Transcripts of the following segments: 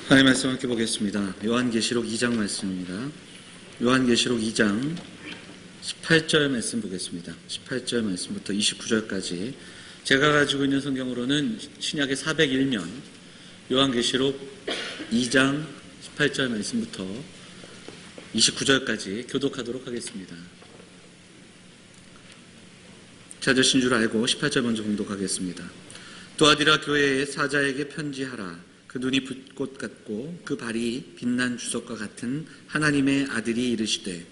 하나님의 말씀 함께 보겠습니다. 요한계시록 2장 말씀입니다. 요한계시록 2장 18절 말씀 보겠습니다. 18절 말씀부터 29절까지 제가 가지고 있는 성경으로는 신약의 401년 요한계시록 2장 18절 말씀부터 29절까지 교독하도록 하겠습니다. 찾으신 줄 알고 18절 먼저 봉독하겠습니다. 두아디라 교회의 사자에게 편지하라. 그 눈이 붓꽃 같고 그 발이 빛난 주석과 같은 하나님의 아들이 이르시되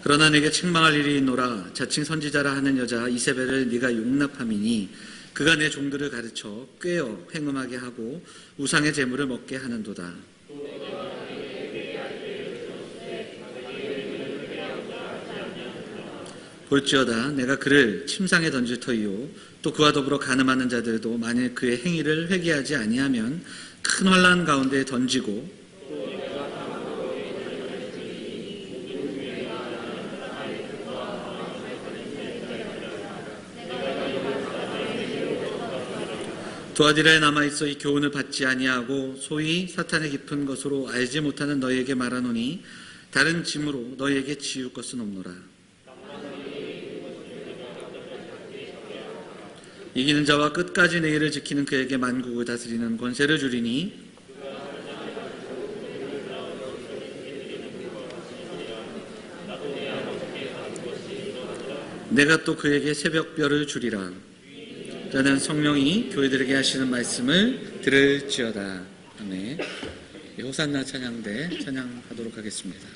그러나 내게 책망할 일이 있노라. 자칭 선지자라 하는 여자 이세벨을 네가 용납함이니 그가 내 종들을 가르쳐 꾀어 행음하게 하고 우상의 제물을 먹게 하는도다. 볼지어다 내가 그를 침상에 던질 터이요 또 그와 더불어 간음하는 자들도 만일 그의 행위를 회개하지 아니하면 큰 환난 가운데 던지고 두아디라에 남아있어 이 교훈을 받지 아니하고 소위 사탄의 깊은 것으로 알지 못하는 너희에게 말하노니 다른 짐으로 너희에게 지울 것은 없노라. 이기는 자와 끝까지 내 일을 지키는 그에게 만국을 다스리는 권세를 주리니 내가 또 그에게 새벽별을 주리라. 저는 성령이 교회들에게 하시는 말씀을 들을지어다. 아멘. 호산나 찬양대 찬양하도록 하겠습니다.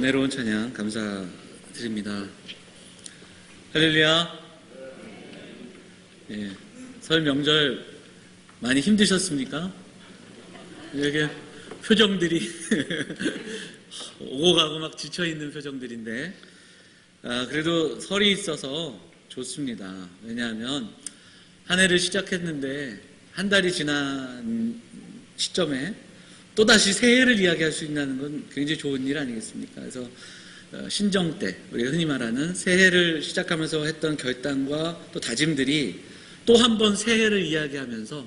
은혜로운 찬양 감사드립니다. 할렐루야. 예, 설 명절 많이 힘드셨습니까? 이렇게 표정들이 오고 가고 막 지쳐있는 표정들인데 그래도 설이 있어서 좋습니다. 왜냐하면 한 해를 시작했는데 한 달이 지난 시점에 또다시 새해를 이야기할 수 있다는 건 굉장히 좋은 일 아니겠습니까? 그래서 신정 때 우리가 흔히 말하는 새해를 시작하면서 했던 결단과 또 다짐들이 또 한 번 새해를 이야기하면서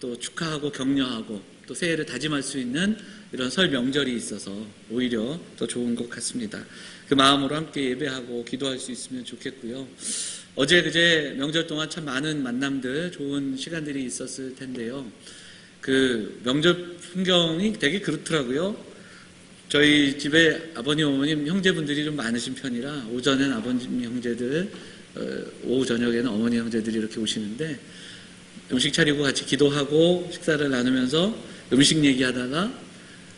또 축하하고 격려하고 또 새해를 다짐할 수 있는 이런 설 명절이 있어서 오히려 더 좋은 것 같습니다. 그 마음으로 함께 예배하고 기도할 수 있으면 좋겠고요. 어제 그제 명절 동안 참 많은 만남들, 좋은 시간들이 있었을 텐데요. 그 명절 풍경이 되게 그렇더라고요. 저희 집에 아버님, 어머님, 형제분들이 좀 많으신 편이라 오전엔 아버님 형제들, 오후 저녁에는 어머니 형제들이 이렇게 오시는데 음식 차리고 같이 기도하고 식사를 나누면서 음식 얘기하다가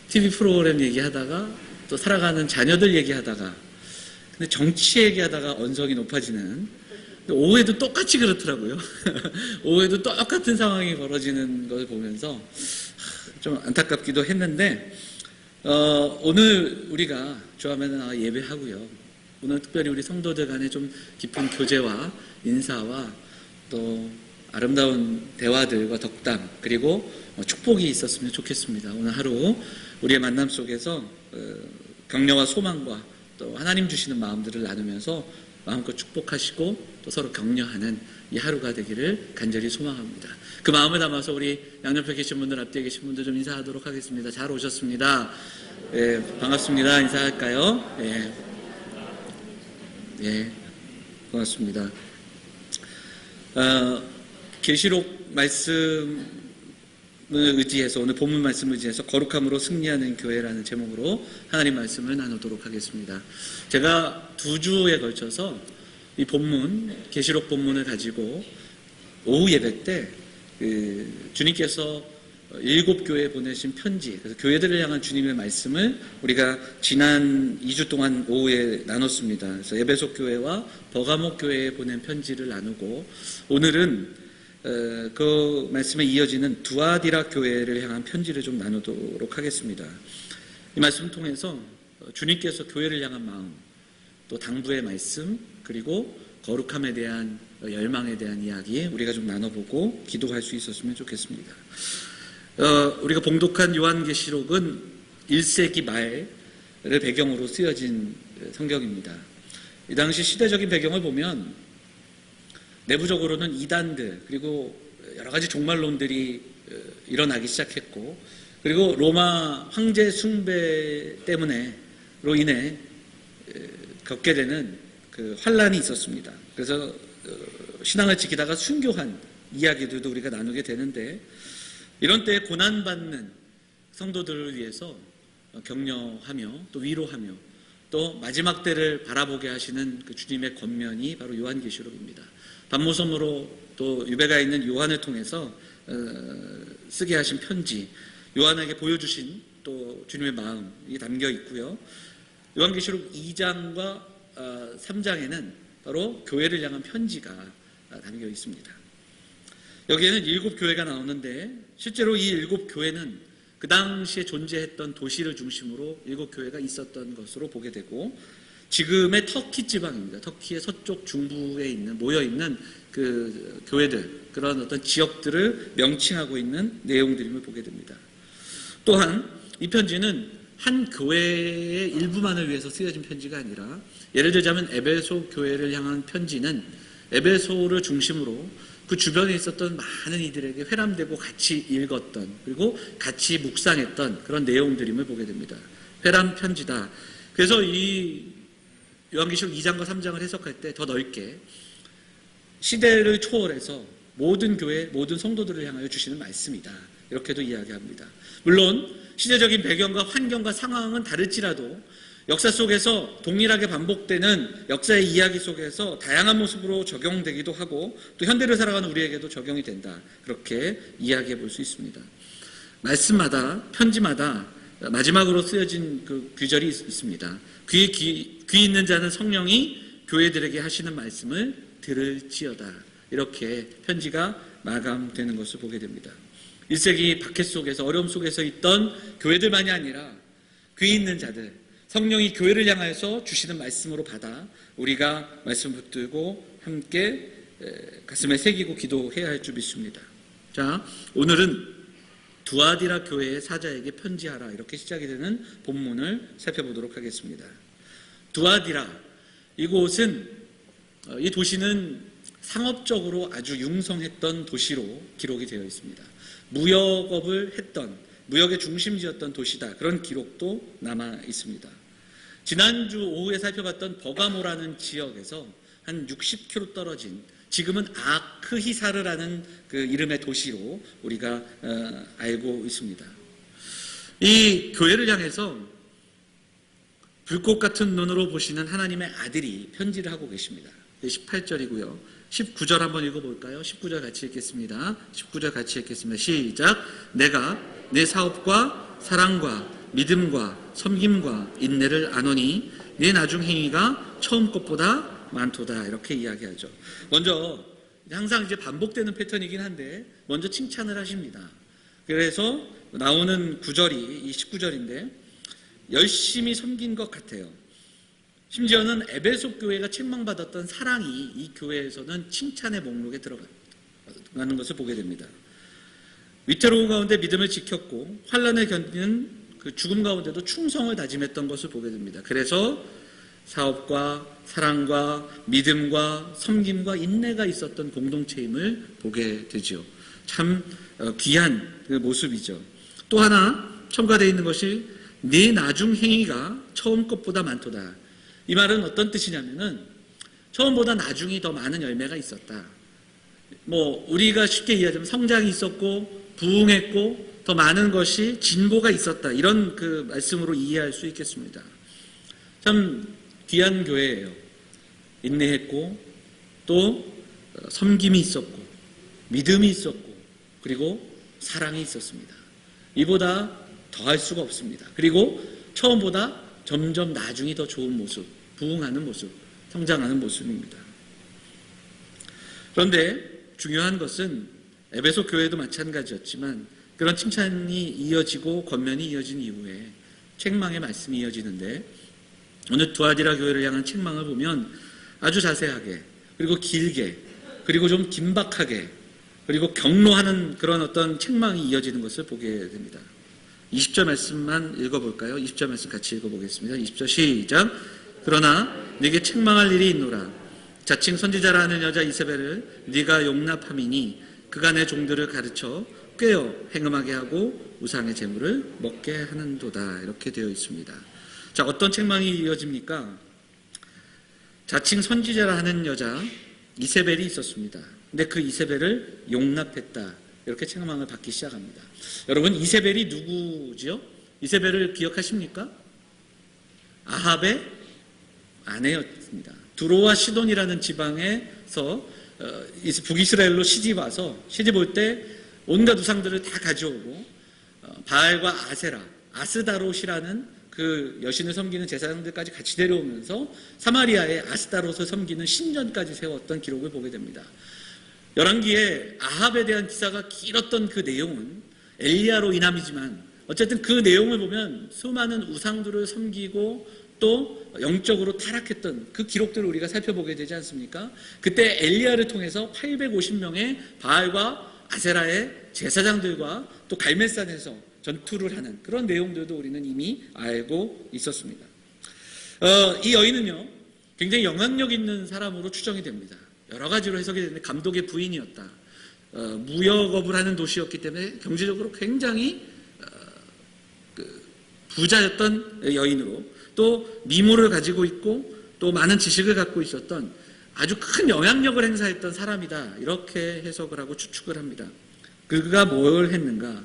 TV 프로그램 얘기하다가 또 살아가는 자녀들 얘기하다가 근데 정치 얘기하다가 언성이 높아지는 오후에도 똑같이 그렇더라고요. 오후에도 똑같은 상황이 벌어지는 걸 보면서 좀 안타깝기도 했는데 오늘 우리가 주하면 예배하고요. 오늘 특별히 우리 성도들 간에 좀 깊은 교제와 인사와 또 아름다운 대화들과 덕담 그리고 축복이 있었으면 좋겠습니다. 오늘 하루 우리의 만남 속에서 격려와 소망과 또 하나님 주시는 마음들을 나누면서 마음껏 축복하시고 또 서로 격려하는 이 하루가 되기를 간절히 소망합니다. 그 마음을 담아서 우리 양옆에 계신 분들, 앞뒤에 계신 분들 좀 인사하도록 하겠습니다. 잘 오셨습니다. 예, 반갑습니다. 인사할까요? 예, 고맙습니다. 계시록 말씀을 의지해서 오늘 본문 말씀을 의지해서 거룩함으로 승리하는 교회라는 제목으로 하나님 말씀을 나누도록 하겠습니다. 제가 2주에 걸쳐서 이 본문 계시록 본문을 가지고 오후 예배 때 주님께서 7교회에 보내신 편지, 그래서 교회들을 향한 주님의 말씀을 우리가 지난 2주 동안 오후에 나눴습니다. 그래서 에베소 교회와 버가모 교회에 보낸 편지를 나누고 오늘은 그 말씀에 이어지는 두아디라 교회를 향한 편지를 좀 나누도록 하겠습니다. 이 말씀을 통해서 주님께서 교회를 향한 마음, 또 당부의 말씀, 그리고 거룩함에 대한 열망에 대한 이야기 우리가 좀 나눠보고 기도할 수 있었으면 좋겠습니다. 우리가 봉독한 요한계시록은 1세기 말을 배경으로 쓰여진 성경입니다. 이 당시 시대적인 배경을 보면 내부적으로는 이단들 그리고 여러 가지 종말론들이 일어나기 시작했고 그리고 로마 황제 숭배 때문에로 인해 겪게 되는 그 환란이 있었습니다. 그래서 신앙을 지키다가 순교한 이야기들도 우리가 나누게 되는데 이런 때에 고난받는 성도들을 위해서 격려하며 또 위로하며 또 마지막 때를 바라보게 하시는 그 주님의 권면이 바로 요한계시록입니다. 반모섬으로 또 유배가 있는 요한을 통해서 쓰게 하신 편지, 요한에게 보여주신 또 주님의 마음이 담겨 있고요. 요한계시록 2장과 3장에는 바로 교회를 향한 편지가 담겨 있습니다. 여기에는 7교회가 나오는데 실제로 이 7교회는 그 당시에 존재했던 도시를 중심으로 7교회가 있었던 것으로 보게 되고 지금의 터키 지방입니다. 터키의 서쪽 중부에 있는 모여있는 그 교회들 그런 어떤 지역들을 명칭하고 있는 내용들임을 보게 됩니다. 또한 이 편지는 한 교회의 일부만을 위해서 쓰여진 편지가 아니라 예를 들자면 에베소 교회를 향한 편지는 에베소를 중심으로 그 주변에 있었던 많은 이들에게 회람되고 같이 읽었던 그리고 같이 묵상했던 그런 내용들임을 보게 됩니다. 회람 편지다. 그래서 이 요한계시록 2장과 3장을 해석할 때 더 넓게 시대를 초월해서 모든 교회, 모든 성도들을 향하여 주시는 말씀이다. 이렇게도 이야기합니다. 물론 시대적인 배경과 환경과 상황은 다를지라도 역사 속에서 동일하게 반복되는 역사의 이야기 속에서 다양한 모습으로 적용되기도 하고 또 현대를 살아가는 우리에게도 적용이 된다. 그렇게 이야기해 볼 수 있습니다. 말씀마다 편지마다 마지막으로 쓰여진 그 구절이 있습니다. 귀 있는 자는 성령이 교회들에게 하시는 말씀을 들을지어다. 이렇게 편지가 마감되는 것을 보게 됩니다. 1세기 박해 속에서 어려움 속에서 있던 교회들만이 아니라 귀 있는 자들, 성령이 교회를 향하여서 주시는 말씀으로 받아 우리가 말씀을 붙들고 함께 가슴에 새기고 기도해야 할 줄 믿습니다. 자, 오늘은 두아디라 교회의 사자에게 편지하라, 이렇게 시작이 되는 본문을 살펴보도록 하겠습니다. 두아디라, 이곳은, 이 도시는 상업적으로 아주 융성했던 도시로 기록이 되어 있습니다. 무역업을 했던, 무역의 중심지였던 도시다, 그런 기록도 남아 있습니다. 지난주 오후에 살펴봤던 버가모라는 지역에서 한 60km 떨어진, 지금은 아크히사르라는 그 이름의 도시로 우리가 알고 있습니다. 이 교회를 향해서 불꽃 같은 눈으로 보시는 하나님의 아들이 편지를 하고 계십니다. 18절이고요. 19절 한번 읽어볼까요? 19절 같이 읽겠습니다. 19절 같이 읽겠습니다. 시작. 내가 내 사업과 사랑과 믿음과 섬김과 인내를 아노니 내 나중 행위가 처음 것보다 많도다. 이렇게 이야기하죠. 먼저 항상 이제 반복되는 패턴이긴 한데 먼저 칭찬을 하십니다. 그래서 나오는 구절이 이 19절인데 열심히 섬긴 것 같아요. 심지어는 에베소 교회가 책망받았던 사랑이 이 교회에서는 칭찬의 목록에 들어가는 것을 보게 됩니다. 위태로운 가운데 믿음을 지켰고 환난을 견디는 그 죽음 가운데도 충성을 다짐했던 것을 보게 됩니다. 그래서 사업과 사랑과 믿음과 섬김과 인내가 있었던 공동체임을 보게 되죠. 참 귀한 그 모습이죠. 또 하나 첨가되어 있는 것이 네 나중 행위가 처음 것보다 많도다. 이 말은 어떤 뜻이냐면은 처음보다 나중이 더 많은 열매가 있었다. 우리가 쉽게 이해하자면 성장이 있었고 부흥했고 더 많은 것이 진보가 있었다. 이런 그 말씀으로 이해할 수 있겠습니다. 참 귀한 교회예요. 인내했고 또 섬김이 있었고 믿음이 있었고 그리고 사랑이 있었습니다. 이보다 더할 수가 없습니다. 그리고 처음보다 점점 나중이 더 좋은 모습, 부흥하는 모습, 성장하는 모습입니다. 그런데 중요한 것은 에베소 교회도 마찬가지였지만 그런 칭찬이 이어지고 권면이 이어진 이후에 책망의 말씀이 이어지는데 오늘 두아디라 교회를 향한 책망을 보면 아주 자세하게 그리고 길게 그리고 좀 긴박하게 그리고 경로하는 그런 어떤 책망이 이어지는 것을 보게 됩니다. 20절 말씀만 읽어볼까요? 20절 말씀 같이 읽어보겠습니다. 20절 시작. 그러나 네게 책망할 일이 있노라. 자칭 선지자라는 여자 이세벨을 네가 용납함이니 그가 내 종들을 가르쳐 꾀어 행음하게 하고 우상의 재물을 먹게 하는도다. 이렇게 되어 있습니다. 자, 어떤 책망이 이어집니까? 자칭 선지자라 하는 여자 이세벨이 있었습니다. 근데 그 이세벨을 용납했다. 이렇게 책망을 받기 시작합니다. 여러분, 이세벨이 누구지요? 이세벨을 기억하십니까? 아합의 아내였습니다. 두로와 시돈이라는 지방에서 북이스라엘로 시집 올 때 온갖 우상들을 다 가져오고 바알과 아세라, 아스다롯이라는 그 여신을 섬기는 제사장들까지 같이 데려오면서 사마리아에 아스다롯을 섬기는 신전까지 세웠던 기록을 보게 됩니다. 열왕기에 아합에 대한 기사가 길었던 그 내용은 엘리야로 인함이지만 어쨌든 그 내용을 보면 수많은 우상들을 섬기고 또 영적으로 타락했던 그 기록들을 우리가 살펴보게 되지 않습니까? 그때 엘리야를 통해서 850명의 바알과 아세라의 제사장들과 또 갈멜산에서 전투를 하는 그런 내용들도 우리는 이미 알고 있었습니다. 이 여인은요 굉장히 영향력 있는 사람으로 추정이 됩니다. 여러 가지로 해석이 되는데 감독의 부인이었다. 무역업을 하는 도시였기 때문에 경제적으로 굉장히 부자였던 여인으로 또 미모를 가지고 있고 또 많은 지식을 갖고 있었던 아주 큰 영향력을 행사했던 사람이다. 이렇게 해석을 하고 추측을 합니다. 그가 뭘 했는가?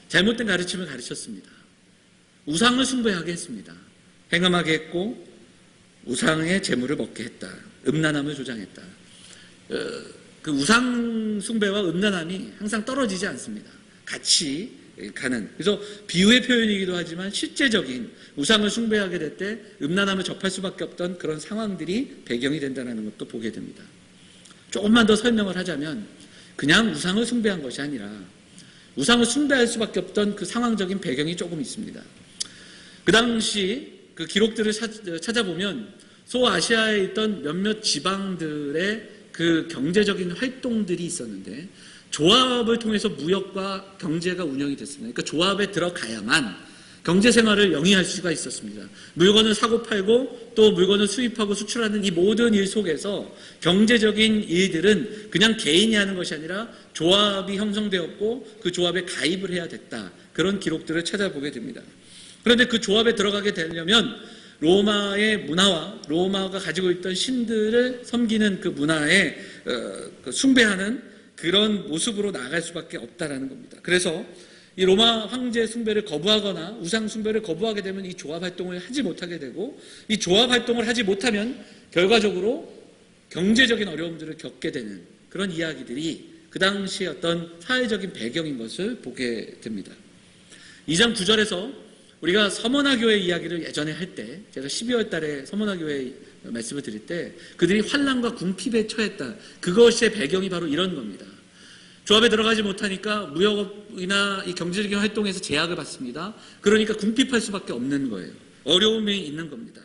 잘못된 가르침을 가르쳤습니다. 우상을 숭배하게 했습니다. 행음하게 했고 우상의 재물을 먹게 했다. 음란함을 조장했다. 그 우상 숭배와 음란함이 항상 떨어지지 않습니다. 같이 가는, 그래서 비유의 표현이기도 하지만 실제적인 우상을 숭배하게 될 때 음란함을 접할 수밖에 없던 그런 상황들이 배경이 된다는 것도 보게 됩니다. 조금만 더 설명을 하자면 그냥 우상을 숭배한 것이 아니라 우상을 숭배할 수밖에 없던 그 상황적인 배경이 조금 있습니다. 그 당시 그 기록들을 찾아보면 소아시아에 있던 몇몇 지방들의 그 경제적인 활동들이 있었는데 조합을 통해서 무역과 경제가 운영이 됐습니다. 그러니까 조합에 들어가야만 경제 생활을 영위할 수가 있었습니다. 물건을 사고 팔고 또 물건을 수입하고 수출하는 이 모든 일 속에서 경제적인 일들은 그냥 개인이 하는 것이 아니라 조합이 형성되었고 그 조합에 가입을 해야 됐다. 그런 기록들을 찾아보게 됩니다. 그런데 그 조합에 들어가게 되려면 로마의 문화와 로마가 가지고 있던 신들을 섬기는 그 문화에 숭배하는 그런 모습으로 나아갈 수밖에 없다라는 겁니다. 그래서 이 로마 황제 숭배를 거부하거나 우상 숭배를 거부하게 되면 이 조합 활동을 하지 못하게 되고 이 조합 활동을 하지 못하면 결과적으로 경제적인 어려움들을 겪게 되는 그런 이야기들이 그 당시의 어떤 사회적인 배경인 것을 보게 됩니다. 2장 9절에서 우리가 서머나 교회 이야기를 예전에 할 때 제가 12월 달에 서머나 교회 말씀을 드릴 때 그들이 환난과 궁핍에 처했다. 그것의 배경이 바로 이런 겁니다. 조합에 들어가지 못하니까 무역이나 이 경제적인 활동에서 제약을 받습니다. 그러니까 궁핍할 수밖에 없는 거예요. 어려움이 있는 겁니다.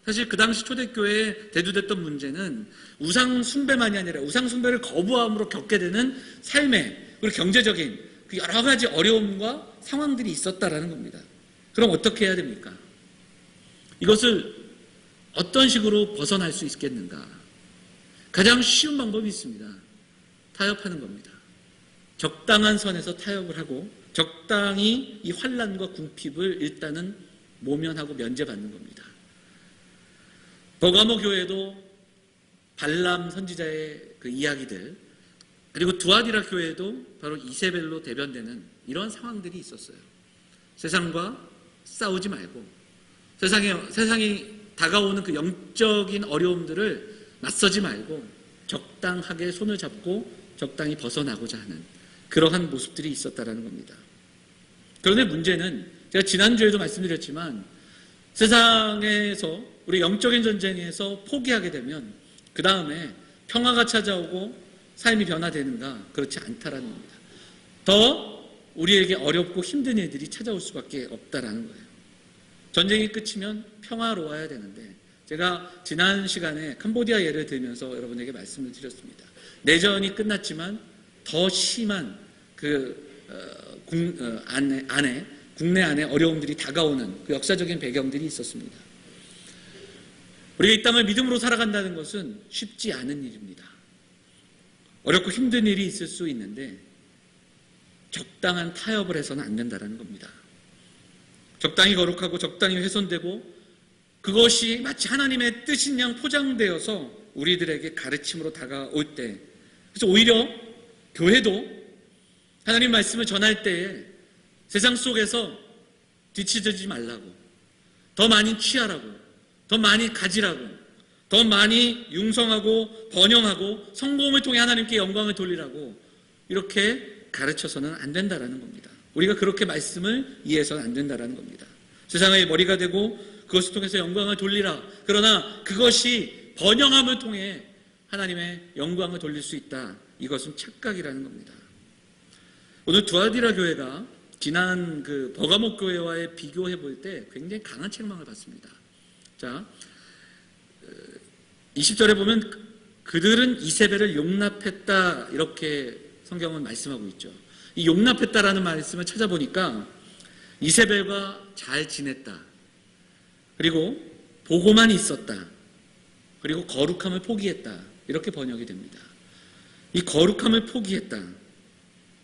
사실 그 당시 초대교회에 대두됐던 문제는 우상 숭배만이 아니라 우상 숭배를 거부함으로 겪게 되는 삶의 그리고 경제적인 그 여러 가지 어려움과 상황들이 있었다라는 겁니다. 그럼 어떻게 해야 됩니까? 이것을 어떤 식으로 벗어날 수 있겠는가? 가장 쉬운 방법이 있습니다. 타협하는 겁니다. 적당한 선에서 타협을 하고 적당히 이 환난과 궁핍을 일단은 모면하고 면제받는 겁니다. 버가모 교회도 발람 선지자의 그 이야기들 그리고 두아디라 교회도 바로 이세벨로 대변되는 이런 상황들이 있었어요. 세상과 싸우지 말고 세상이 다가오는 그 영적인 어려움들을 맞서지 말고 적당하게 손을 잡고 적당히 벗어나고자 하는 그러한 모습들이 있었다라는 겁니다. 그런데 문제는 제가 지난주에도 말씀드렸지만 세상에서 우리 영적인 전쟁에서 포기하게 되면 그 다음에 평화가 찾아오고 삶이 변화되는가? 그렇지 않다라는 겁니다. 더 우리에게 어렵고 힘든 일들이 찾아올 수밖에 없다라는 거예요. 전쟁이 끝이면 평화로워야 되는데 제가 지난 시간에 캄보디아 예를 들면서 여러분에게 말씀을 드렸습니다. 내전이 끝났지만 더 심한 국내 안에 어려움들이 다가오는 그 역사적인 배경들이 있었습니다. 우리가 이 땅을 믿음으로 살아간다는 것은 쉽지 않은 일입니다. 어렵고 힘든 일이 있을 수 있는데 적당한 타협을 해서는 안 된다는 겁니다. 적당히 거룩하고 적당히 훼손되고 그것이 마치 하나님의 뜻인 양 포장되어서 우리들에게 가르침으로 다가올 때 그래서 오히려 교회도 하나님 말씀을 전할 때에 세상 속에서 뒤처지지 말라고 더 많이 취하라고 더 많이 가지라고 더 많이 융성하고 번영하고 성공을 통해 하나님께 영광을 돌리라고 이렇게 가르쳐서는 안 된다라는 겁니다. 우리가 그렇게 말씀을 이해해서는 안 된다라는 겁니다. 세상의 머리가 되고 그것을 통해서 영광을 돌리라. 그러나 그것이 번영함을 통해 하나님의 영광을 돌릴 수 있다. 이것은 착각이라는 겁니다. 오늘 두아디라 교회가 지난 그 버가목 교회와의 비교해 볼 때 굉장히 강한 책망을 받습니다. 자, 20절에 보면 그들은 이세벨을 용납했다 이렇게 성경은 말씀하고 있죠. 이 용납했다라는 말씀을 찾아보니까 이세벨과 잘 지냈다. 그리고 보고만 있었다. 그리고 거룩함을 포기했다. 이렇게 번역이 됩니다. 이 거룩함을 포기했다.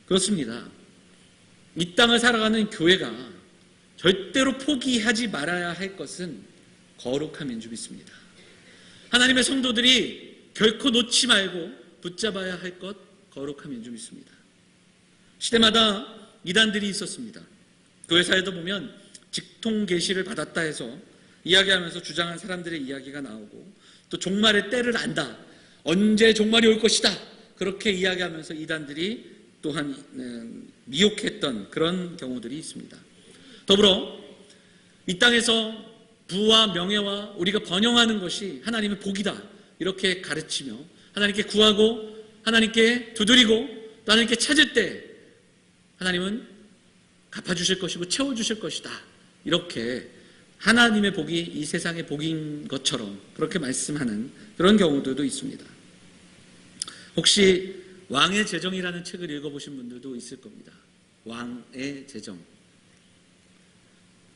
그렇습니다. 이 땅을 살아가는 교회가 절대로 포기하지 말아야 할 것은 거룩함인 줄 믿습니다. 하나님의 성도들이 결코 놓지 말고 붙잡아야 할 것 거룩함인 줄 믿습니다. 시대마다 이단들이 있었습니다. 교회사에도 보면 직통 계시를 받았다 해서 이야기하면서 주장한 사람들의 이야기가 나오고 또 종말의 때를 안다. 언제 종말이 올 것이다. 그렇게 이야기하면서 이단들이 또 또한 미혹했던 그런 경우들이 있습니다. 더불어 이 땅에서 부와 명예와 우리가 번영하는 것이 하나님의 복이다 이렇게 가르치며 하나님께 구하고 하나님께 두드리고 또 하나님께 찾을 때 하나님은 갚아주실 것이고 채워주실 것이다 이렇게 하나님의 복이 이 세상의 복인 것처럼 그렇게 말씀하는 그런 경우들도 있습니다. 혹시 왕의 재정이라는 책을 읽어보신 분들도 있을 겁니다. 왕의 재정.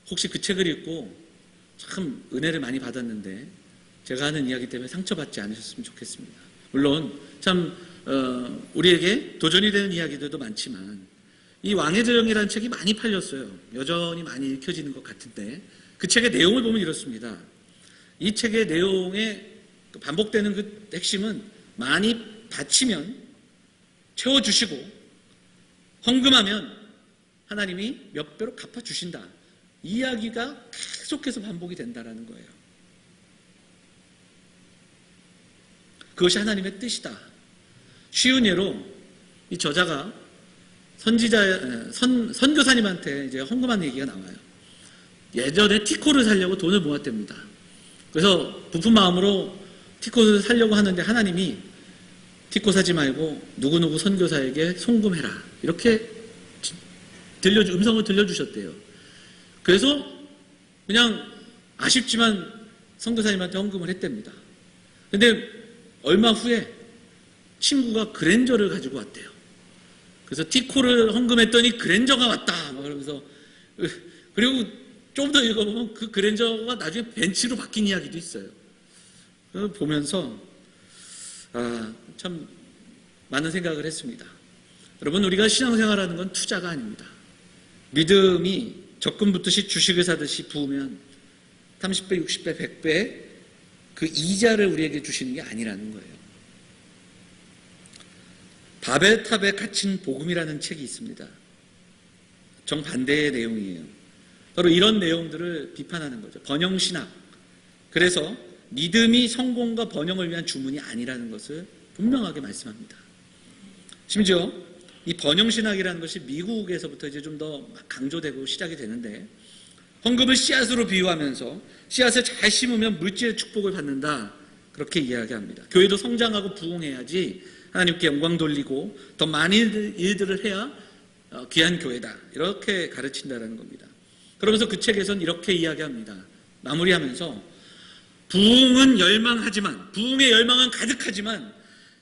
혹시 그 책을 읽고 참 은혜를 많이 받았는데 제가 하는 이야기 때문에 상처받지 않으셨으면 좋겠습니다. 물론 참 우리에게 도전이 되는 이야기들도 많지만 이 왕의 재정이라는 책이 많이 팔렸어요. 여전히 많이 읽혀지는 것 같은데 그 책의 내용을 보면 이렇습니다. 이 책의 내용에 반복되는 그 핵심은 많이 바치면 채워주시고 헌금하면 하나님이 몇 배로 갚아주신다. 이 이야기가 계속해서 반복이 된다는 거예요. 그것이 하나님의 뜻이다. 쉬운 예로 이 저자가 선교사님한테 이제 헌금한 얘기가 나와요. 예전에 티코를 사려고 돈을 모았답니다. 그래서 부푼 마음으로 티코를 사려고 하는데 하나님이 티코 사지 말고 누구누구 선교사에게 송금해라. 이렇게 음성을 들려주셨대요. 그래서 그냥 아쉽지만 선교사님한테 헌금을 했답니다. 근데 얼마 후에 친구가 그랜저를 가지고 왔대요. 그래서 티코를 헌금했더니 그랜저가 왔다. 그러면서 그리고 좀 더 읽어보면 그 그랜저가 나중에 벤츠로 바뀐 이야기도 있어요. 보면서 참 많은 생각을 했습니다. 여러분 우리가 신앙생활하는 건 투자가 아닙니다. 믿음이 적금 붓듯이 주식을 사듯이 부으면 30배, 60배, 100배 그 이자를 우리에게 주시는 게 아니라는 거예요. 바벨탑에 갇힌 복음이라는 책이 있습니다. 정반대의 내용이에요. 바로 이런 내용들을 비판하는 거죠. 번영신학. 그래서 믿음이 성공과 번영을 위한 주문이 아니라는 것을 분명하게 말씀합니다. 심지어 이 번영신학이라는 것이 미국에서부터 이제 좀 더 강조되고 시작이 되는데 헌금을 씨앗으로 비유하면서 씨앗을 잘 심으면 물질의 축복을 받는다. 그렇게 이야기합니다. 교회도 성장하고 부흥해야지 하나님께 영광 돌리고 더 많은 일들을 해야 귀한 교회다. 이렇게 가르친다는 겁니다. 그러면서 그 책에서는 이렇게 이야기합니다. 마무리하면서 부흥은 열망하지만 부흥의 열망은 가득하지만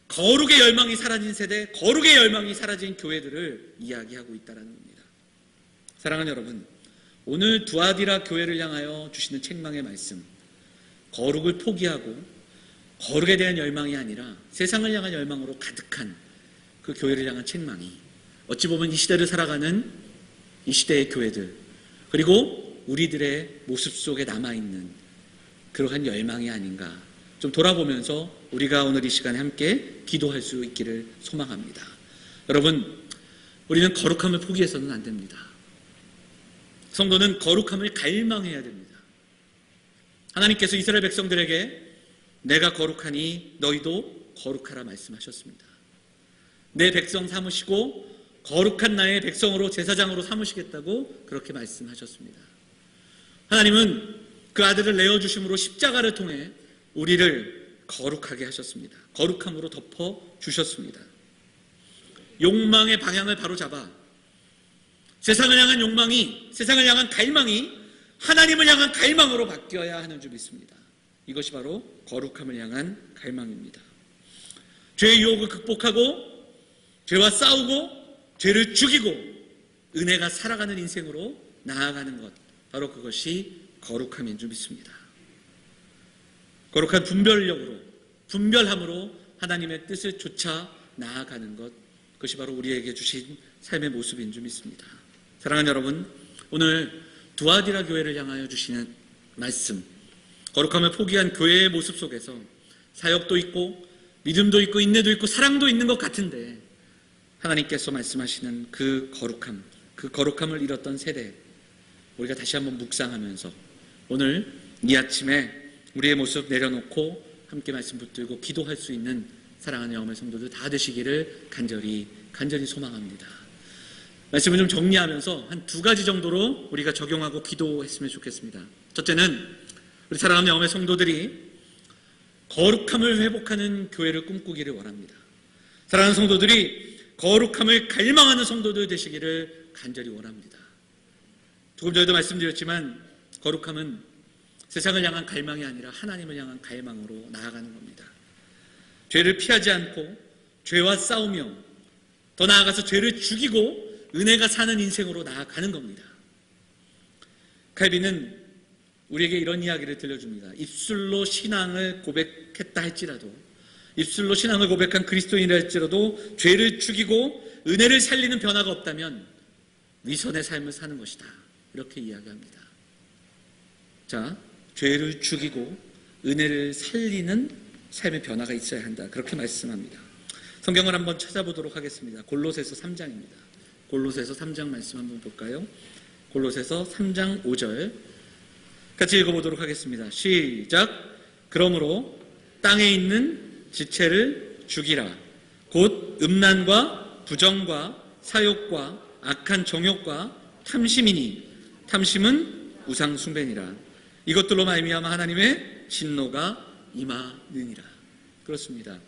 거룩의 열망이 사라진 세대, 거룩의 열망이 사라진 교회들을 이야기하고 있다는 겁니다. 사랑하는 여러분, 오늘 두아디라 교회를 향하여 주시는 책망의 말씀, 거룩을 포기하고 거룩에 대한 열망이 아니라 세상을 향한 열망으로 가득한 그 교회를 향한 책망이 어찌 보면 이 시대를 살아가는 이 시대의 교회들 그리고 우리들의 모습 속에 남아있는 그러한 열망이 아닌가 좀 돌아보면서 우리가 오늘 이 시간에 함께 기도할 수 있기를 소망합니다. 여러분, 우리는 거룩함을 포기해서는 안 됩니다. 성도는 거룩함을 갈망해야 됩니다. 하나님께서 이스라엘 백성들에게 내가 거룩하니 너희도 거룩하라 말씀하셨습니다. 내 백성 삼으시고 거룩한 나의 백성으로 제사장으로 삼으시겠다고 그렇게 말씀하셨습니다. 하나님은 그 아들을 내어주심으로 십자가를 통해 우리를 거룩하게 하셨습니다. 거룩함으로 덮어주셨습니다. 욕망의 방향을 바로잡아 세상을 향한 욕망이, 세상을 향한 갈망이 하나님을 향한 갈망으로 바뀌어야 하는 줄 믿습니다. 이것이 바로 거룩함을 향한 갈망입니다. 죄의 유혹을 극복하고 죄와 싸우고 죄를 죽이고 은혜가 살아가는 인생으로 나아가는 것, 바로 그것이 거룩함인 줄 믿습니다. 거룩한 분별함으로 하나님의 뜻을 쫓아 나아가는 것, 그것이 바로 우리에게 주신 삶의 모습인 줄 믿습니다. 사랑하는 여러분, 오늘 두아디라 교회를 향하여 주시는 말씀, 거룩함을 포기한 교회의 모습 속에서 사역도 있고 믿음도 있고 인내도 있고 사랑도 있는 것 같은데 하나님께서 말씀하시는 그 거룩함을 잃었던 세대, 우리가 다시 한번 묵상하면서 오늘 이 아침에 우리의 모습 내려놓고 함께 말씀 붙들고 기도할 수 있는 사랑하는 영혼의 성도들 다 되시기를 간절히 간절히 소망합니다. 말씀을 좀 정리하면서 한 두 가지 정도로 우리가 적용하고 기도했으면 좋겠습니다. 첫째는 우리 사랑하는 영혼의 성도들이 거룩함을 회복하는 교회를 꿈꾸기를 원합니다. 사랑하는 성도들이 거룩함을 갈망하는 성도들 되시기를 간절히 원합니다. 조금 전에도 말씀드렸지만 거룩함은 세상을 향한 갈망이 아니라 하나님을 향한 갈망으로 나아가는 겁니다. 죄를 피하지 않고 죄와 싸우며 더 나아가서 죄를 죽이고 은혜가 사는 인생으로 나아가는 겁니다. 칼빈은 우리에게 이런 이야기를 들려줍니다. 입술로 신앙을 고백했다 할지라도, 입술로 신앙을 고백한 그리스도인이라 할지라도 죄를 죽이고 은혜를 살리는 변화가 없다면 위선의 삶을 사는 것이다. 이렇게 이야기합니다. 자, 죄를 죽이고 은혜를 살리는 삶의 변화가 있어야 한다. 그렇게 말씀합니다. 성경을 한번 찾아보도록 하겠습니다. 골로새서 3장입니다. 골로새서 3장 말씀 한번 볼까요? 골로새서 3장 5절 같이 읽어보도록 하겠습니다. 시작. 그러므로 땅에 있는 지체를 죽이라. 곧 음란과 부정과 사욕과 악한 정욕과 탐심이니 탐심은 우상 숭배니라. 이것들로 말미암아 하나님의 진노가 임하느니라. 그렇습니다.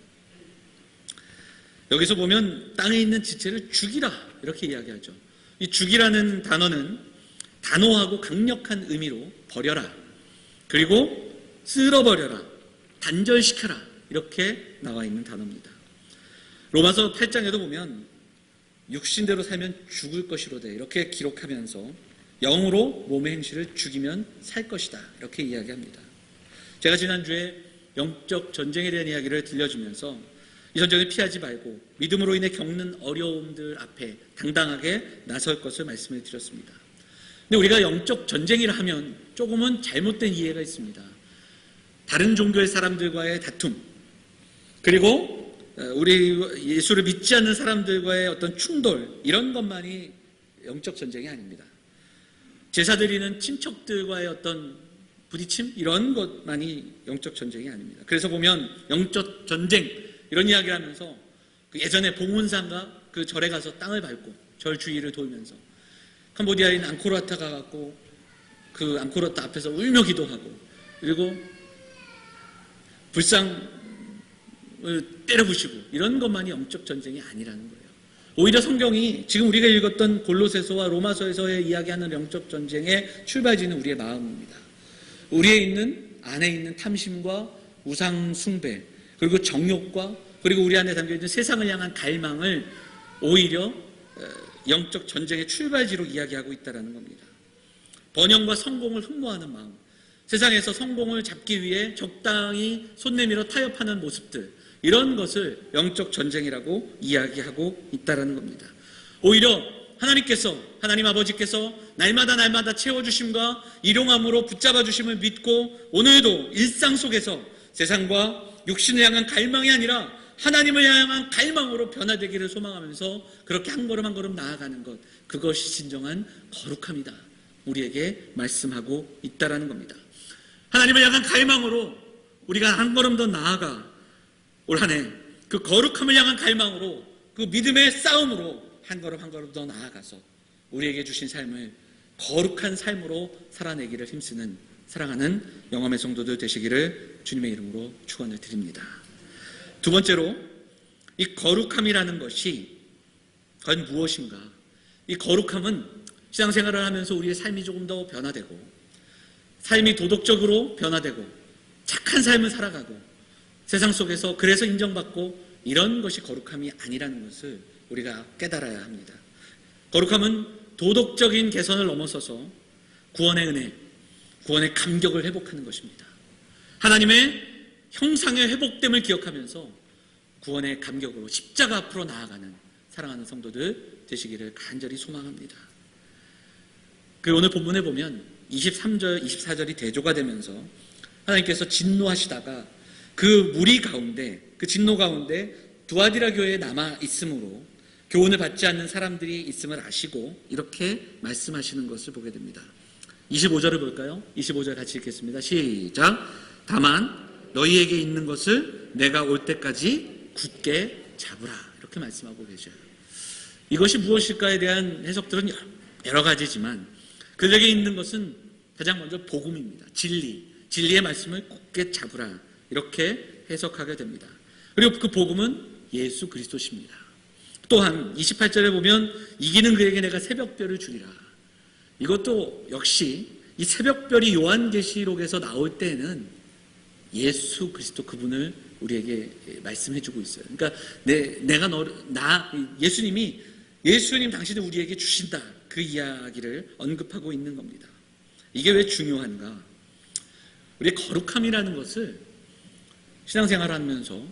여기서 보면 땅에 있는 지체를 죽이라 이렇게 이야기하죠. 이 죽이라는 단어는 단호하고 강력한 의미로 버려라, 그리고 쓸어버려라, 단절시켜라 이렇게 나와 있는 단어입니다. 로마서 8장에도 보면 육신대로 살면 죽을 것이로되 이렇게 기록하면서 영으로 몸의 행실을 죽이면 살 것이다 이렇게 이야기합니다. 제가 지난주에 영적 전쟁에 대한 이야기를 들려주면서 이 전쟁을 피하지 말고 믿음으로 인해 겪는 어려움들 앞에 당당하게 나설 것을 말씀을 드렸습니다. 근데 우리가 영적 전쟁이라 하면 조금은 잘못된 이해가 있습니다. 다른 종교의 사람들과의 다툼, 그리고 우리 예수를 믿지 않는 사람들과의 어떤 충돌, 이런 것만이 영적 전쟁이 아닙니다. 제사 드리는 친척들과의 어떤 부딪힘, 이런 것만이 영적 전쟁이 아닙니다. 그래서 보면 영적 전쟁 이런 이야기를 하면서 예전에 봉훈산가 그 절에 가서 땅을 밟고 절 주위를 돌면서 캄보디아에 있는 앙코르와트 가갖고 그 앙코르와트 앞에서 울며 기도하고, 그리고 불상을 때려부시고, 이런 것만이 영적 전쟁이 아니라는 거예요. 오히려 성경이 지금 우리가 읽었던 골로새서와 로마서에서의 이야기하는 영적 전쟁의 출발지는 우리의 마음입니다. 우리에 있는, 안에 있는 탐심과 우상 숭배, 그리고 정욕과, 그리고 우리 안에 담겨있는 세상을 향한 갈망을 오히려 영적 전쟁의 출발지로 이야기하고 있다는 겁니다. 번영과 성공을 흠모하는 마음, 세상에서 성공을 잡기 위해 적당히 손 내밀어 타협하는 모습들, 이런 것을 영적 전쟁이라고 이야기하고 있다는 겁니다. 오히려 하나님 아버지께서 날마다 채워주심과 일용함으로 붙잡아 주심을 믿고 오늘도 일상 속에서 세상과 육신을 향한 갈망이 아니라 하나님을 향한 갈망으로 변화되기를 소망하면서 그렇게 한 걸음 한 걸음 나아가는 것, 그것이 진정한 거룩함이다, 우리에게 말씀하고 있다는 겁니다. 하나님을 향한 갈망으로 우리가 한 걸음 더 나아가 올 한 해 그 거룩함을 향한 갈망으로, 그 믿음의 싸움으로 한 걸음 더 나아가서 우리에게 주신 삶을 거룩한 삶으로 살아내기를 힘쓰는 사랑하는 영험의 성도들 되시기를 주님의 이름으로 축원을 드립니다. 두 번째로, 이 거룩함이라는 것이 과연 무엇인가? 이 거룩함은 신앙생활을 하면서 우리의 삶이 조금 더 변화되고, 삶이 도덕적으로 변화되고, 착한 삶을 살아가고, 세상 속에서 그래서 인정받고, 이런 것이 거룩함이 아니라는 것을 우리가 깨달아야 합니다. 거룩함은 도덕적인 개선을 넘어서서 구원의 은혜, 구원의 감격을 회복하는 것입니다. 하나님의 형상의 회복됨을 기억하면서 구원의 감격으로 십자가 앞으로 나아가는 사랑하는 성도들 되시기를 간절히 소망합니다. 그 오늘 본문에 보면 23절, 24절이 대조가 되면서 하나님께서 진노하시다가 그 무리 가운데, 그 진노 가운데 두아디라 교회에 남아 있으므로 교훈을 받지 않는 사람들이 있음을 아시고 이렇게 말씀하시는 것을 보게 됩니다. 25절을 볼까요? 25절 같이 읽겠습니다. 시작. 다만 너희에게 있는 것을 내가 올 때까지 굳게 잡으라, 이렇게 말씀하고 계셔요. 이것이 무엇일까에 대한 해석들은 여러 가지지만 그들에게 있는 것은 가장 먼저 복음입니다. 진리의 말씀을 굳게 잡으라, 이렇게 해석하게 됩니다. 그리고 그 복음은 예수 그리스도십니다. 또한 28절에 보면 이기는 그에게 내가 새벽별을 주리라. 이것도 역시 이 새벽별이 요한계시록에서 나올 때는 예수 그리스도 그분을 우리에게 말씀해주고 있어요. 그러니까 예수님 당신을 우리에게 주신다, 그 이야기를 언급하고 있는 겁니다. 이게 왜 중요한가? 우리의 거룩함이라는 것을 신앙생활을 하면서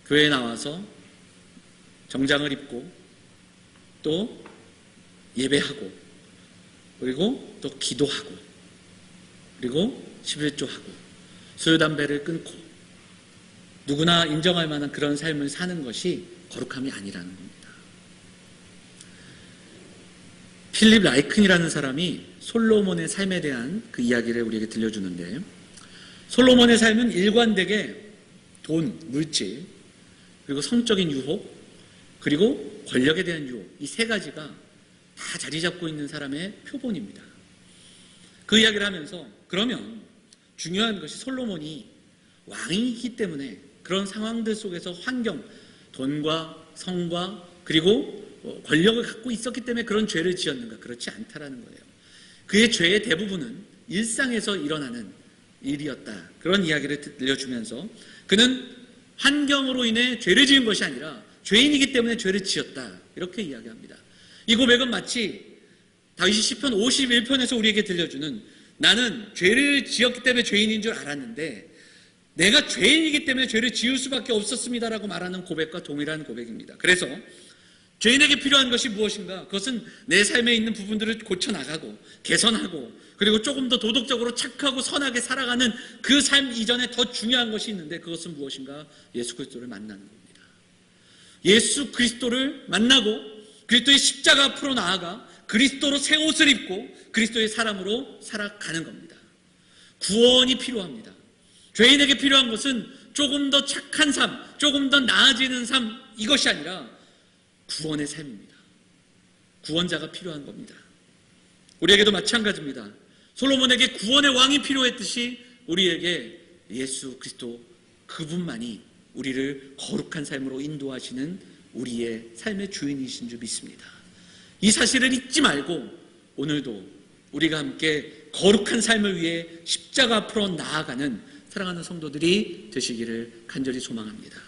교회에 나와서 정장을 입고 또 예배하고 그리고 또 기도하고 그리고 11조하고 술 담배를 끊고 누구나 인정할 만한 그런 삶을 사는 것이 거룩함이 아니라는 겁니다. 필립 라이큰이라는 사람이 솔로몬의 삶에 대한 그 이야기를 우리에게 들려주는데, 솔로몬의 삶은 일관되게 돈, 물질, 그리고 성적인 유혹, 그리고 권력에 대한 유혹, 이 세 가지가 다 자리 잡고 있는 사람의 표본입니다. 그 이야기를 하면서 그러면 중요한 것이 솔로몬이 왕이기 때문에 그런 상황들 속에서 환경, 돈과 성과 그리고 권력을 갖고 있었기 때문에 그런 죄를 지었는가? 그렇지 않다라는 거예요. 그의 죄의 대부분은 일상에서 일어나는 일이었다, 그런 이야기를 들려주면서 그는 환경으로 인해 죄를 지은 것이 아니라 죄인이기 때문에 죄를 지었다, 이렇게 이야기합니다. 이 고백은 마치 다윗이 시편 51편에서 우리에게 들려주는 나는 죄를 지었기 때문에 죄인인 줄 알았는데 내가 죄인이기 때문에 죄를 지을 수밖에 없었습니다라고 말하는 고백과 동일한 고백입니다. 그래서 죄인에게 필요한 것이 무엇인가? 그것은 내 삶에 있는 부분들을 고쳐나가고 개선하고 그리고 조금 더 도덕적으로 착하고 선하게 살아가는 그 삶 이전에 더 중요한 것이 있는데 그것은 무엇인가? 예수 그리스도를 만나는 겁니다. 예수 그리스도를 만나고 그리스도의 십자가 앞으로 나아가 그리스도로 새 옷을 입고 그리스도의 사람으로 살아가는 겁니다. 구원이 필요합니다. 죄인에게 필요한 것은 조금 더 착한 삶, 조금 더 나아지는 삶, 이것이 아니라 구원의 삶입니다. 구원자가 필요한 겁니다. 우리에게도 마찬가지입니다. 솔로몬에게 구원의 왕이 필요했듯이 우리에게 예수 그리스도 그분만이 우리를 거룩한 삶으로 인도하시는 우리의 삶의 주인이신 줄 믿습니다. 이 사실을 잊지 말고 오늘도 우리가 함께 거룩한 삶을 위해 십자가 앞으로 나아가는 사랑하는 성도들이 되시기를 간절히 소망합니다.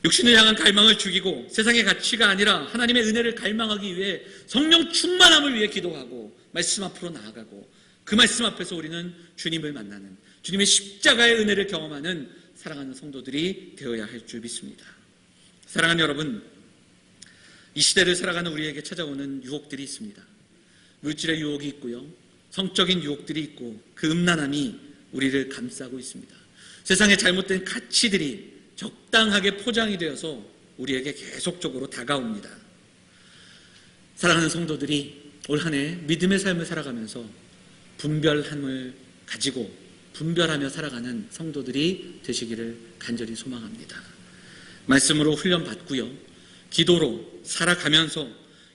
육신을 향한 갈망을 죽이고 세상의 가치가 아니라 하나님의 은혜를 갈망하기 위해 성령 충만함을 위해 기도하고 말씀 앞으로 나아가고 그 말씀 앞에서 우리는 주님을 만나는, 주님의 십자가의 은혜를 경험하는 사랑하는 성도들이 되어야 할 줄 믿습니다. 사랑하는 여러분, 이 시대를 살아가는 우리에게 찾아오는 유혹들이 있습니다. 물질의 유혹이 있고요, 성적인 유혹들이 있고 그 음란함이 우리를 감싸고 있습니다. 세상의 잘못된 가치들이 적당하게 포장이 되어서 우리에게 계속적으로 다가옵니다. 사랑하는 성도들이 올 한 해 믿음의 삶을 살아가면서 분별함을 가지고 분별하며 살아가는 성도들이 되시기를 간절히 소망합니다. 말씀으로 훈련받고요, 기도로 살아가면서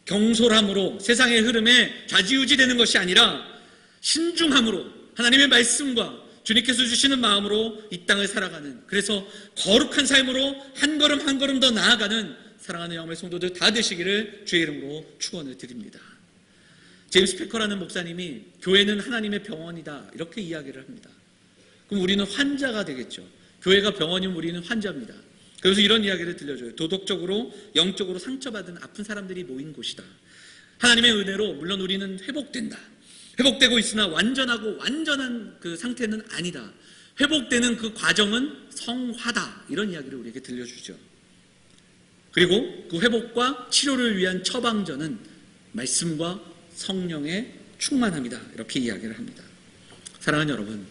경솔함으로 세상의 흐름에 좌지우지되는 것이 아니라 신중함으로 하나님의 말씀과 주님께서 주시는 마음으로 이 땅을 살아가는, 그래서 거룩한 삶으로 한 걸음 한 걸음 더 나아가는 사랑하는 영혼의 성도들 다 되시기를 주의 이름으로 축원을 드립니다. 제임스 패커라는 목사님이 교회는 하나님의 병원이다, 이렇게 이야기를 합니다. 그럼 우리는 환자가 되겠죠. 교회가 병원이면 우리는 환자입니다. 그래서 이런 이야기를 들려줘요. 도덕적으로 영적으로 상처받은 아픈 사람들이 모인 곳이다. 하나님의 은혜로 물론 우리는 회복된다. 회복되고 있으나 완전한 그 상태는 아니다. 회복되는 그 과정은 성화다. 이런 이야기를 우리에게 들려주죠. 그리고 그 회복과 치료를 위한 처방전은 말씀과 성령의 충만함이다. 이렇게 이야기를 합니다. 사랑하는 여러분,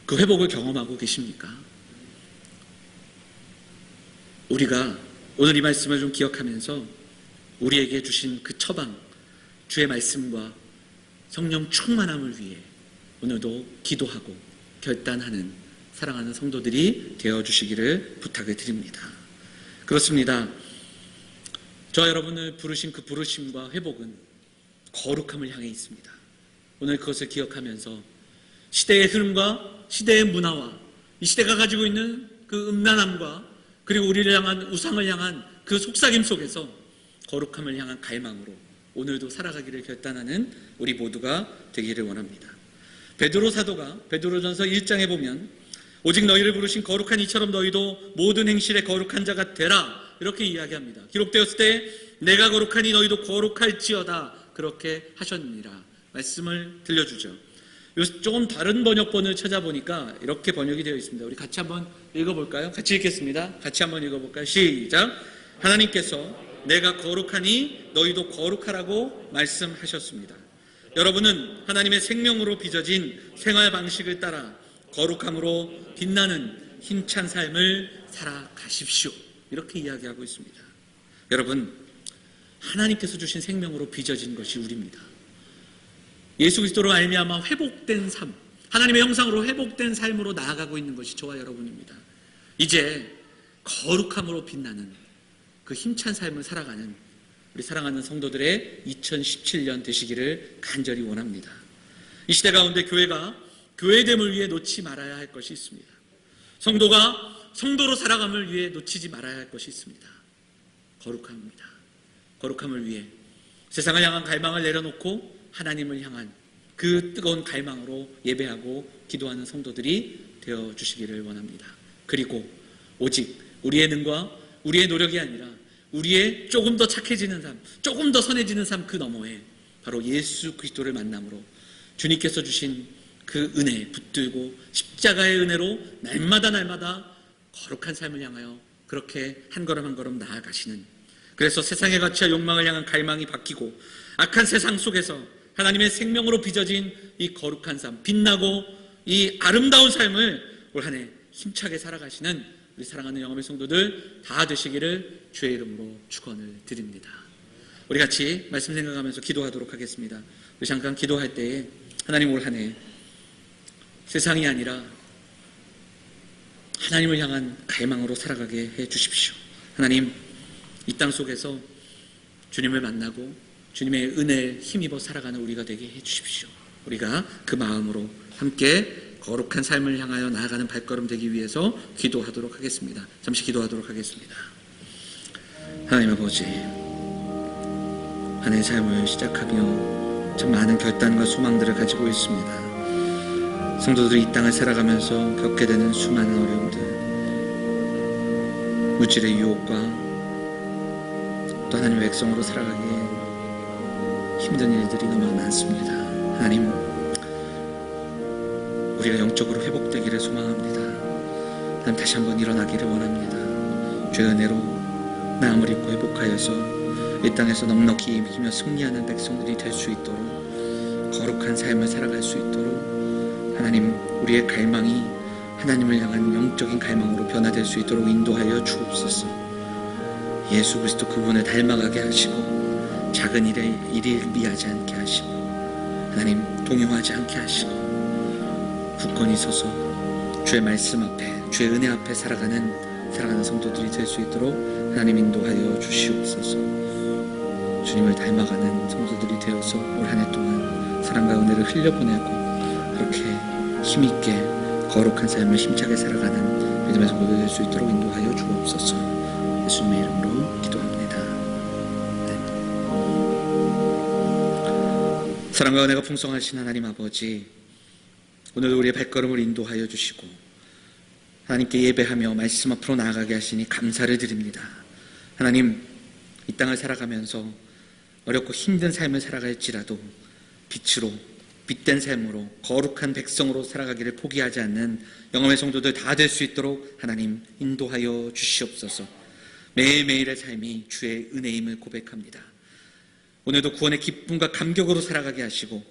그 회복을 경험하고 계십니까? 우리가 오늘 이 말씀을 좀 기억하면서 우리에게 주신 그 처방, 주의 말씀과 성령 충만함을 위해 오늘도 기도하고 결단하는 사랑하는 성도들이 되어주시기를 부탁을 드립니다. 그렇습니다. 저와 여러분을 부르신 그 부르심과 회복은 거룩함을 향해 있습니다. 오늘 그것을 기억하면서 시대의 흐름과 시대의 문화와 이 시대가 가지고 있는 그 음란함과 그리고 우리를 향한 우상을 향한 그 속삭임 속에서 거룩함을 향한 갈망으로 오늘도 살아가기를 결단하는 우리 모두가 되기를 원합니다. 베드로 사도가 베드로전서 1장에 보면 오직 너희를 부르신 거룩한 이처럼 너희도 모든 행실에 거룩한 자가 되라 이렇게 이야기합니다. 기록되었을 때 내가 거룩하니 너희도 거룩할지어다 그렇게 하셨느니라 말씀을 들려주죠. 조금 다른 번역본을 찾아보니까 이렇게 번역이 되어 있습니다. 우리 같이 한번 읽어볼까요? 같이 읽겠습니다. 같이 한번 읽어볼까요? 시작. 하나님께서 내가 거룩하니 너희도 거룩하라고 말씀하셨습니다. 여러분은 하나님의 생명으로 빚어진 생활 방식을 따라 거룩함으로 빛나는 힘찬 삶을 살아가십시오. 이렇게 이야기하고 있습니다. 여러분, 하나님께서 주신 생명으로 빚어진 것이 우리입니다. 예수 그리스도로 말미암아 회복된 삶, 하나님의 형상으로 회복된 삶으로 나아가고 있는 것이 저와 여러분입니다. 이제 거룩함으로 빛나는 그 힘찬 삶을 살아가는 우리 사랑하는 성도들의 2017년 되시기를 간절히 원합니다. 이 시대 가운데 교회가 교회됨을 위해 놓지 말아야 할 것이 있습니다. 성도가 성도로 살아감을 위해 놓치지 말아야 할 것이 있습니다. 거룩함입니다. 거룩함을 위해 세상을 향한 갈망을 내려놓고 하나님을 향한 그 뜨거운 갈망으로 예배하고 기도하는 성도들이 되어주시기를 원합니다. 그리고 오직 우리의 능과 우리의 노력이 아니라 우리의 조금 더 착해지는 삶, 조금 더 선해지는 삶 그 너머에 바로 예수 그리스도를 만남으로 주님께서 주신 그 은혜에 붙들고 십자가의 은혜로 날마다 거룩한 삶을 향하여 그렇게 한 걸음 한 걸음 나아가시는, 그래서 세상의 가치와 욕망을 향한 갈망이 바뀌고 악한 세상 속에서 하나님의 생명으로 빚어진 이 거룩한 삶, 빛나고 이 아름다운 삶을 올 한 해 힘차게 살아가시는 우리 사랑하는 영암의 성도들 다 되시기를 주의 이름으로 축원을 드립니다. 우리 같이 말씀 생각하면서 기도하도록 하겠습니다. 우리 잠깐 기도할 때에 하나님 올 한 해 세상이 아니라 하나님을 향한 갈망으로 살아가게 해 주십시오. 하나님, 이 땅 속에서 주님을 만나고 주님의 은혜에 힘입어 살아가는 우리가 되게 해 주십시오. 우리가 그 마음으로 함께 거룩한 삶을 향하여 나아가는 발걸음 되기 위해서 기도하도록 하겠습니다. 잠시 기도하도록 하겠습니다. 하나님 아버지, 한 해의 삶을 시작하며 참 많은 결단과 소망들을 가지고 있습니다. 성도들이 이 땅을 살아가면서 겪게 되는 수많은 어려움들, 물질의 유혹과 또 하나님의 백성으로 살아가기에 힘든 일들이 너무 많습니다. 하나님, 우리가 영적으로 회복되기를 소망합니다. 하나님, 다시 한번 일어나기를 원합니다. 주의 은혜로 마음을 입고 회복하여서 이 땅에서 넉넉히 이기며 승리하는 백성들이 될 수 있도록 거룩한 삶을 살아갈 수 있도록 하나님, 우리의 갈망이 하나님을 향한 영적인 갈망으로 변화될 수 있도록 인도하여 주옵소서. 예수 그리스도 그분을 닮아가게 하시고 작은 일에 미하지 않게 하시고 하나님 동요하지 않게 하시고 굳건히 서서 주의 말씀 앞에 주의 은혜 앞에 살아가는 성도들이 될 수 있도록 하나님 인도하여 주시옵소서. 주님을 닮아가는 성도들이 되어서 올 한 해 동안 사랑과 은혜를 흘려보내고 그렇게 힘있게 거룩한 삶을 힘차게 살아가는 믿음의 성도들 될 수 있도록 인도하여 주옵소서. 예수님의 이름으로 기도합니다. 네. 사랑과 은혜가 풍성하신 하나님 아버지, 오늘 우리의 발걸음을 인도하여 주시고 하나님께 예배하며 말씀 앞으로 나아가게 하시니 감사를 드립니다. 하나님, 이 땅을 살아가면서 어렵고 힘든 삶을 살아갈지라도 빛으로 빛된 삶으로 거룩한 백성으로 살아가기를 포기하지 않는 영암의 성도들 다 될 수 있도록 하나님 인도하여 주시옵소서. 매일매일의 삶이 주의 은혜임을 고백합니다. 오늘도 구원의 기쁨과 감격으로 살아가게 하시고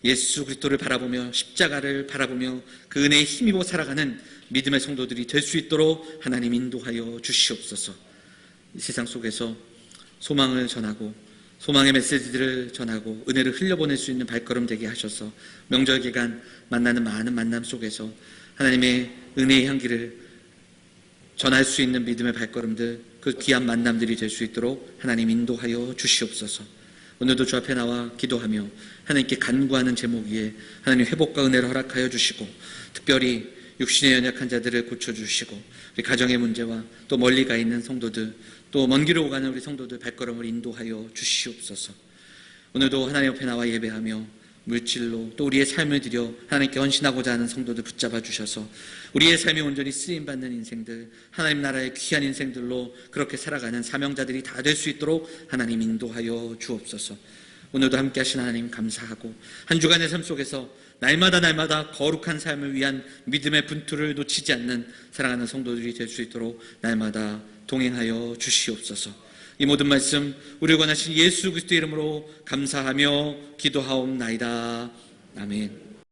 예수 그리스도를 바라보며 십자가를 바라보며 그 은혜에 힘입어 살아가는 믿음의 성도들이 될 수 있도록 하나님 인도하여 주시옵소서. 이 세상 속에서 소망을 전하고 소망의 메시지들을 전하고 은혜를 흘려보낼 수 있는 발걸음 되게 하셔서 명절 기간 만나는 많은 만남 속에서 하나님의 은혜의 향기를 전할 수 있는 믿음의 발걸음들 그 귀한 만남들이 될 수 있도록 하나님 인도하여 주시옵소서. 오늘도 주 앞에 나와 기도하며 하나님께 간구하는 제목 위에 하나님 회복과 은혜를 허락하여 주시고, 특별히 육신의 연약한 자들을 고쳐주시고, 우리 가정의 문제와 또 멀리 가 있는 성도들, 또 먼 길을 오가는 우리 성도들 발걸음을 인도하여 주시옵소서. 오늘도 하나님 앞에 나와 예배하며 물질로 또 우리의 삶을 들여 하나님께 헌신하고자 하는 성도들 붙잡아 주셔서 우리의 삶이 온전히 쓰임받는 인생들, 하나님 나라의 귀한 인생들로 그렇게 살아가는 사명자들이 다 될 수 있도록 하나님 인도하여 주옵소서. 오늘도 함께 하신 하나님 감사하고, 한 주간의 삶 속에서 날마다 거룩한 삶을 위한 믿음의 분투를 놓치지 않는 사랑하는 성도들이 될 수 있도록 날마다 동행하여 주시옵소서. 이 모든 말씀 우리를 권하신 예수 그리스도의 이름으로 감사하며 기도하옵나이다. 아멘.